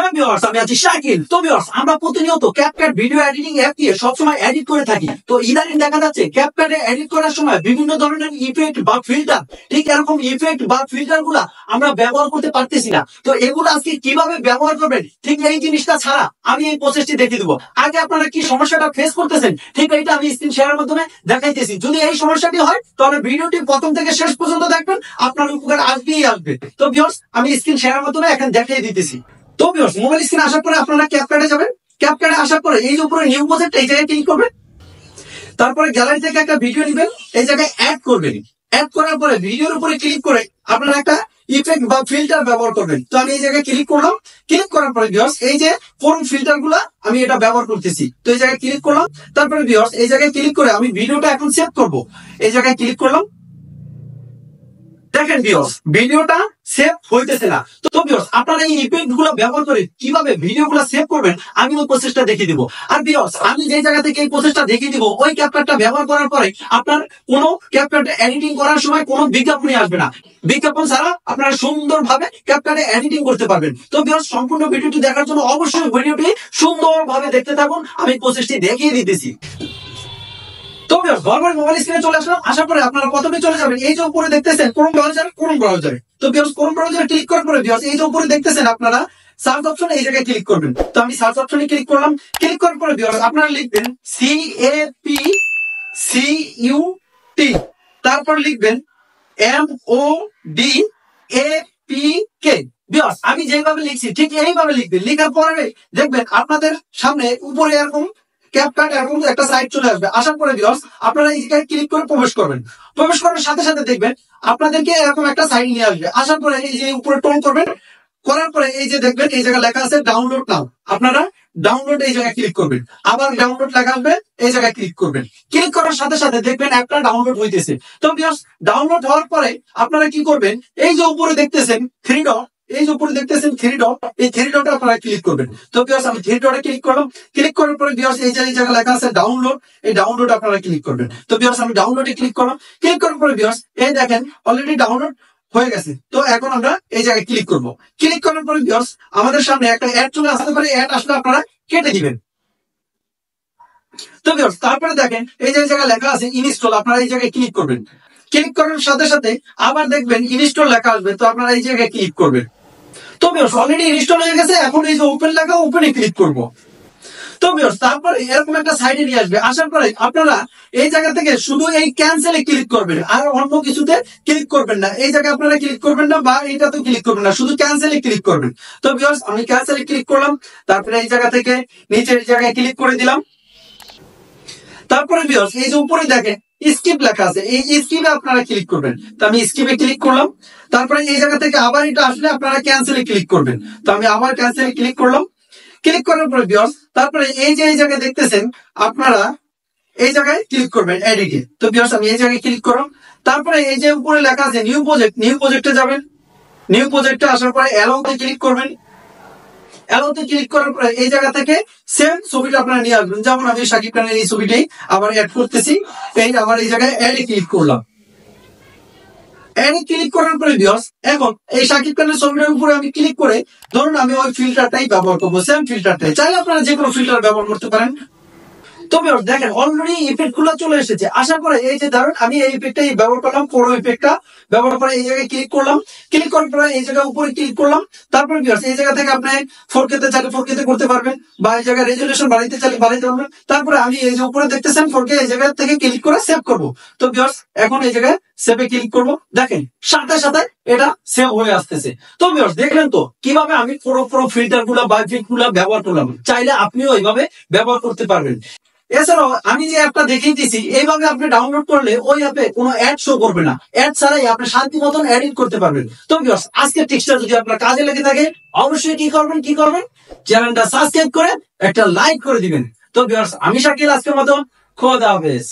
হ্যাঁ ভিউয়ার্স, আমি আছি শাকিল। তো ভিউয়ার্স, আমরা প্রতিনিয়ত ক্যাপকাট ভিডিও এডিটিং অ্যাপ দিয়ে সবসময় এডিট করে থাকি। তো ইদানিং দেখা যাচ্ছে ক্যাপকাটে এডিট করার সময় বিভিন্ন ধরনের ইফেক্ট বা ফিল্টার, ঠিক এরকম ইফেক্ট বা ফিল্টার গুলা আমরা ব্যবহার করতে পারতেছি না। তো এগুলো আজকে কিভাবে ব্যবহার করবেন, ঠিক এই জিনিসটা ছাড়া আমি এই প্রসেসটি দেখিয়ে দেবো। আগে আপনারা কি সমস্যাটা ফেস করতেছেন, ঠিক এইটা আমি স্ক্রিন শেয়ারের মাধ্যমে দেখাইতেছি। যদি এই সমস্যাটি হয় তাহলে ভিডিওটি প্রথম থেকে শেষ পর্যন্ত দেখবেন, আপনার উপকার আসবেই আসবে। তো ভিউয়ার্স, আমি স্ক্রিন শেয়ারের মাধ্যমে এখন দেখিয়ে দিতেছি। তো ভিউয়ার্স, মোবাইল স্ক্রিনে আসার পরে আপনারা ক্যাপকাটে যাবেন। ক্যাপকাটে আসার পরে এই যে উপরে নিউ প্রজেক্ট, এই জায়গায় ক্লিক করবেন। তারপরে গ্যালারি থেকে একটা ভিডিও নেবেন, এই জায়গায় অ্যাড করবেন। অ্যাড করার পরে ভিডিওর উপরে ক্লিক করে আপনারা একটা ইফেক্ট বা ফিল্টার ব্যবহার করবেন। তো আমি এই জায়গায় ক্লিক করলাম। ক্লিক করার পরে ভিউয়ার্স, এই যে কোন ফিল্টার গুলা আমি এটা ব্যবহার করতেছি, তো এই জায়গায় ক্লিক করলাম। তারপরে ভিউয়ার্স, এই জায়গায় ক্লিক করে আমি ভিডিওটা এখন সেভ করব। এই জায়গায় ক্লিক করলাম। দেখেন ভিউয়ার্স, ভিডিওটা সেভ হইতেছে না। তো ভিউয়ার্স, আপনারা এই ইফেক্ট গুলো ব্যবহার করে কিভাবে ভিডিও গুলো সেভ করবেন আমি ওই প্রসেসটা দেখিয়ে দিব। আর ভিউয়ার্স, আমি যে জায়গা থেকে এই প্রসেসটা দেখিয়ে দিব, ওই ক্যাপকাটটা ব্যবহার করার পরে আপনার কোনো ক্যাপকাট এডিটিং করার সময় কোনো বিজ্ঞাপনই আসবে না। বিজ্ঞাপন ছাড়া আপনারা সুন্দরভাবে ক্যাপকাটে এডিটিং করতে পারবেন। তো ভিউয়ার্স, সম্পূর্ণ ভিডিওটি দেখার জন্য অবশ্যই ভিডিওটি সুন্দরভাবে দেখতে থাকুন, আমি প্রসেসটি দেখিয়ে দিতেছি। তো ভিউয়ার্স, মোবাইল স্ক্রিনে চলে আসলাম। আসার পরে আপনারা প্রথমে চলে যাবেন এই যে উপরে দেখতেছেন ক্রোম ব্রাউজারে। তো ভিউয়ার্স, ক্রোম ব্রাউজারে ক্লিক করার পরে ভিউয়ার্স, এই যে উপরে দেখতেছেন আপনারা সার্চ অপশন, এই জায়গায় ক্লিক করবেন। তো আমি সার্চ অপশনে ক্লিক করলাম। ক্লিক করার পরে ভিউয়ার্স, আপনারা লিখবেন CAPCUT, তারপর লিখবেন MODAPK। ভিউয়ার্স, আমি যেভাবে লিখছি ঠিক এইভাবে লিখবেন। লেখার পরে দেখবেন আপনাদের সামনে উপরে এরকম ক্যাপকাট এরকম একটা সাইট চলে আসবে। আসার পরে ভিউয়ার্স, আপনারা এই জায়গায় ক্লিক করে প্রবেশ করবেন। প্রবেশ করার সাথে সাথে দেখবেন আপনাদেরকে এরকম একটা সাইট নিয়ে আসবে। আসার পরে এই যে উপরে টোন করবেন। করার পরে এই যে দেখবেন এই জায়গায় লেখা আছে ডাউনলোড নাও। আপনারা ডাউনলোড এই জায়গায় ক্লিক করবেন। আবার ডাউনলোড লেখা আসবে, এই জায়গায় ক্লিক করবেন। ক্লিক করার সাথে সাথে দেখবেন একটা ডাউনলোড হইতেছে। তো ভিউয়ার্স, ডাউনলোড হওয়ার পরে আপনারা কি করবেন, এই যে উপরে দেখতেছেন থ্রি ডট, এই যে উপরে দেখতেছেন থ্রি ডট, এই থ্রি ডটে আপনারা ক্লিক করবেন। তো ভিউয়ার্স, আমি থ্রি ডটে ক্লিক করলাম। ক্লিক করার পরে ভিউয়ার্স, এই জায়গায় লেখা আছে ডাউনলোড, এই ডাউনলোড আপনারা ক্লিক করবেন। তো ভিউয়ার্স, আমি ডাউনলোডে ক্লিক করলাম। ক্লিক করার পরে ভিউয়ার্স, এই দেখেন অলরেডি ডাউনলোড হয়ে গেছে। তো এখন আমরা এই জায়গায় ক্লিক করব। ক্লিক করার পরে ভিউয়ার্স, আমাদের সামনে একটা অ্যাড চলে আসতে পারে। অ্যাড আসলে আপনারা কেটে দিবেন। তো ভিউয়ার্স, তারপরে দেখেন এই যে জায়গায় লেখা আছে ইনস্টল, আপনারা এই জায়গায় ক্লিক করবেন। ক্লিক করার সাথে সাথে আবার দেখবেন ইনস্টল লেখা আসবে। তো আপনারা এই জায়গায় ক্লিক করবেন। তো ভিউয়ার্স, অলরেডি ইনস্টল হয়ে গেছে। এখন এই যে ওপেন লেখা, ওপেনে ক্লিক করব। তো ভিউয়ার্স, তারপর এরকম একটা সাইডে নিয়ে আসবে। আসার পরে আপনারা এই জায়গা থেকে শুধু এই ক্যান্সেলে ক্লিক করবেন, আর অন্য কিছুতে ক্লিক করবেন না। এই জায়গায় আপনারা ক্লিক করবেন না বা এইটাতে ক্লিক করবেন না, শুধু ক্যান্সেলে ক্লিক করবেন। তো ভিউয়ার্স, আমি ক্যান্সেলে ক্লিক করলাম। তারপরে এই জায়গা থেকে নিচের জায়গায় ক্লিক করে দিলাম। তারপরে ভিউয়ার্স, এই যে উপরে দেখেন স্কিপ লেখা আছে, এই স্কিপে আপনারা ক্লিক করবেন। তো আমি স্কিপে ক্লিক করলাম। তারপরে এই জায়গা থেকে আবার এটা আসলে আপনারা ক্যান্সেলে ক্লিক করবেন। তো আমি আবার ক্যান্সেলে ক্লিক করলাম। ক্লিক করার পরে ভিউয়ার্স, তারপরে এই জায়গায় দেখতেছেন আপনারা এই জায়গায় ক্লিক করবেন এডিটে। তো ভিউয়ার্স, আমি এই জায়গায় ক্লিক করলাম। তারপরে এই যে উপরে লেখা আছে নিউ প্রজেক্ট, নিউ প্রজেক্টে যাবেন। নিউ প্রজেক্টে আসার পরে অ্যালাউতে ক্লিক করবেন। অ্যালাউতে ক্লিক করার পরে এই জায়গা থেকে সেম ছবিটা আপনারা নিয়ে আসবেন। যেমন আমি শাকিব খানের এই ছবিটাই আবার অ্যাড করতেছি। এই আবার এই জায়গায় অ্যাডে ক্লিক করলাম। ক্লিক করার পরে ভিউয়ার্স, এখন এই শাকিব খানের ছবিটার উপরে আমি ক্লিক করে ধরুন আমি ওই ফিল্টারটাই ব্যবহার করবো, সেম ফিল্টারটাই। চাইলে আপনারা যে কোনো ফিল্টার ব্যবহার করতে পারেন। তো ভিউয়ার্স, দেখেন অলরেডি ইফেক্ট গুলো চলে এসেছে। আসার পরে এই যে ধরুন আমি এই ইফেক্টটাই ব্যবহার করলাম, পুরো ইফেক্টটা ব্যবহার করে এই জায়গায় ক্লিক করলাম। ক্লিক করার পরে এই জায়গায় উপরে ক্লিক করলাম। তারপরে ভিউয়ার্স, এই জায়গা থেকে আপনি 4K তে চাইলে 4K তে করতে পারবেন, বা এই জায়গায় রেজুলেশন বাড়াইতে চাইলে বাড়াইতে পারবেন। তারপরে আমি এই যে উপরে দেখতেছেন 4K, এই জায়গা থেকে ক্লিক করে সেভ করব। তো ভিউয়ার্স, এখন এই জায়গায় সেভে ক্লিক করব। দেখেন সাথে সাথে এটা সেভ হয়ে আসতেছে। তো ভিউয়ার্স, দেখলেন তো কিভাবে আমি পুরো ফিল্টার গুলা বা ইফেক্ট গুলা ব্যবহার করলাম। চাইলে আপনিও এইভাবে ব্যবহার করতে পারবেন। এছাড়াও আমি যে অ্যাপটা দেখিয়ে দিচ্ছি, এইভাবে আপনি ডাউনলোড করলে ওই অ্যাপে কোনো অ্যাড শো করবে না। অ্যাড ছাড়াই আপনি শান্তি মতন এডিট করতে পারবেন। তো ভিউয়ার্স, আজকের টিপসটা যদি আপনার কাজে লেগে থাকে অবশ্যই কি করবেন, চ্যানেলটা সাবস্ক্রাইব করে একটা লাইক করে দিবেন। তো ভিউয়ার্স, আমি শাকিল, আজকের মতো খোদা হাফেজ।